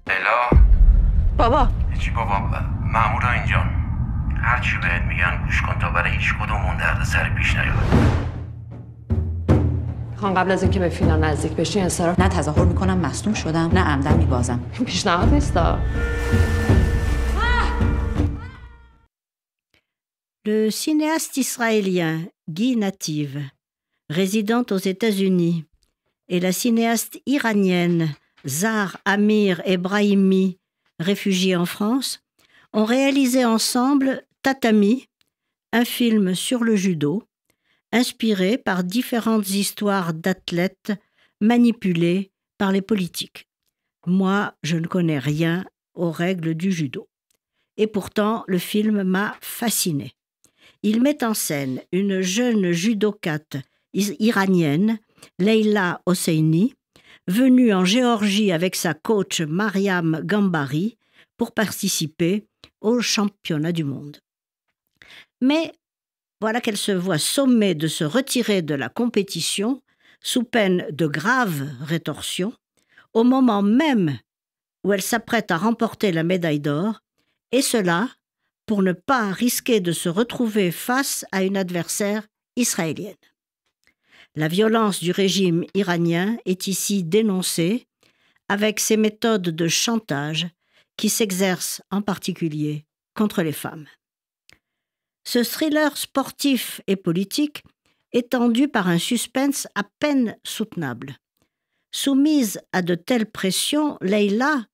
لیلا بابا چی بابا مامورا اینجان هر چی بهت میگن گوش کن تا برای هیچ کدوم اون درد سر پیش نیاد. میخوام قبل از اینکه به فینال نزدیک بشی انصراف نه تظاهر میکنم مصدوم شدم نه عمدن میبازم. پیشنهاد نیستا. Le cinéaste israélien Guy Nativ, résidant aux États-Unis, et la cinéaste iranienne Zahar Amir Ebrahimi, réfugiée en France, ont réalisé ensemble Tatami, un film sur le judo, inspiré par différentes histoires d'athlètes manipulés par les politiques. Moi, je ne connais rien aux règles du judo. Et pourtant, le film m'a fascinée. Il met en scène une jeune judokate iranienne, Leila Hosseini, venue en Géorgie avec sa coach Mariam Gambari pour participer au championnat du monde. Mais voilà qu'elle se voit sommée de se retirer de la compétition sous peine de graves rétorsions, au moment même où elle s'apprête à remporter la médaille d'or, et cela pour ne pas risquer de se retrouver face à une adversaire israélienne. La violence du régime iranien est ici dénoncée avec ses méthodes de chantage qui s'exercent en particulier contre les femmes. Ce thriller sportif et politique est tendu par un suspense à peine soutenable. Soumise à de telles pressions, Leila,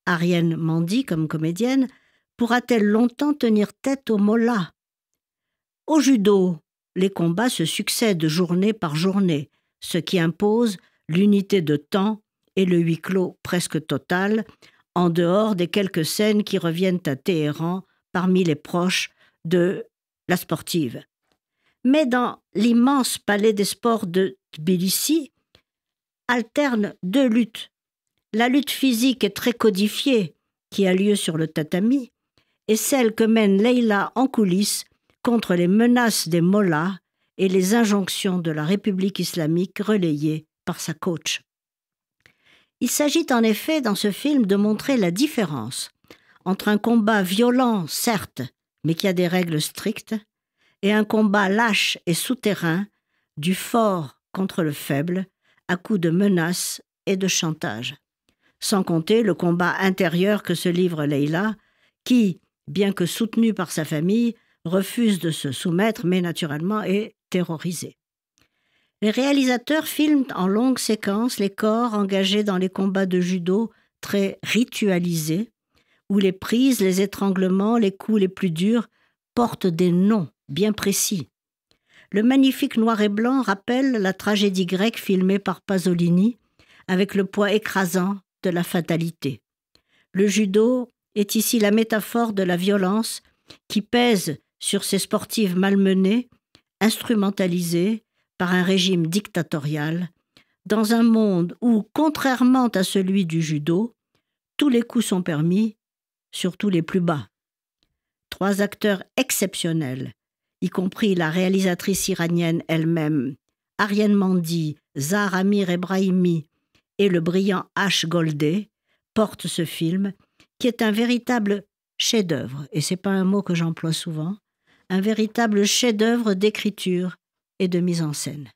Ariane Mandy comme comédienne, pourra-t-elle longtemps tenir tête aux mollahs? Au judo, les combats se succèdent journée par journée, ce qui impose l'unité de temps et le huis clos presque total, en dehors des quelques scènes qui reviennent à Téhéran parmi les proches de la sportive. Mais dans l'immense palais des sports de Tbilissi, alternent deux luttes. La lutte physique est très codifiée, qui a lieu sur le tatami, et celle que mène Leila en coulisses contre les menaces des mollahs et les injonctions de la République islamique relayées par sa coach. Il s'agit en effet dans ce film de montrer la différence entre un combat violent, certes, mais qui a des règles strictes, et un combat lâche et souterrain du fort contre le faible, à coups de menaces et de chantage. Sans compter le combat intérieur que se livre Leila, qui, bien que soutenue par sa famille, refuse de se soumettre, mais naturellement est terrorisée. Les réalisateurs filment en longues séquences les corps engagés dans les combats de judo très ritualisés, où les prises, les étranglements, les coups les plus durs portent des noms bien précis. Le magnifique noir et blanc rappelle la tragédie grecque filmée par Pasolini, avec le poids écrasant de la fatalité. Le judo est ici la métaphore de la violence qui pèse sur ces sportives malmenées, instrumentalisées par un régime dictatorial, dans un monde où, contrairement à celui du judo, tous les coups sont permis, surtout les plus bas. 3 acteurs exceptionnels, y compris la réalisatrice iranienne elle-même, Ariane Mandy, Zahar Amir Ebrahimi et le brillant H. Goldé, portent ce film, qui est un véritable chef-d'œuvre, et ce n'est pas un mot que j'emploie souvent, un véritable chef-d'œuvre d'écriture et de mise en scène.